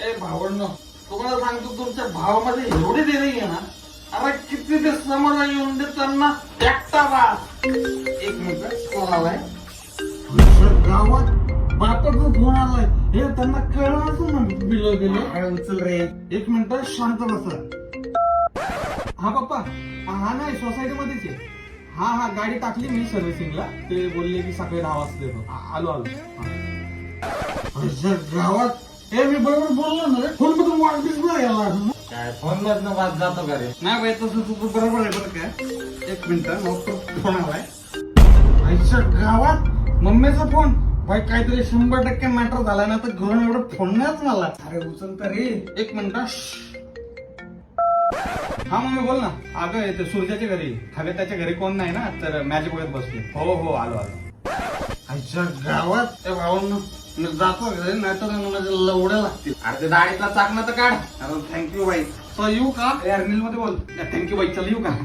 ए भावांनो, तुम्हाला सांगतो तुमच्या भावामध्ये एवढे देणे आहे ना, अरे किती ते समोर येऊन देताना एकटा बास. एक मिनिट कोण आलाय गावात, बापाचा फोन आलाय. हे त्यांना कळलं असं ना बिल गेलं. उचल रे, एक मिनिट शांत बसा. हा पप्पा, हा नाही सोसायटी मध्येच आहे. हा गाडी टाकली मी सर्व्हिसिंगला. ते बोलले की सकाळी 10 वाजता देतो. आलो. गावात हे मी बरोबर बोललो ना रे. फोन मधून वाढदिवस नाही याला काय फोन मधनं वाद जातो का रे? नाही बाई, तसं तू बरोबर आहे बरं काय. एक मिनिट मग फोन आलाय. आईच्या गावात मम्मीचा फोन. भाई काहीतरी 100% मॅटर झालाय ना, तर घरून एवढं फोन नाहीच मला. अरे उचल तरी. एक मिनिट. हा मम्मी बोल ना. अगं येते सूर्याच्या घरी. हवे त्याच्या घरी कोण नाही ना, तर मॅच बघत बसले. हो आलो. आईच्या गावात ए भावांनो, मी जातो घरी, नाही तर माझ्या लवड्या लागतील. अरे ते दाढीतला चाकणं तर काढ. अरे थँक्यू बाई. येऊ का? अनिल मध्ये बोल. थँक्यू बाई, चल येऊ का?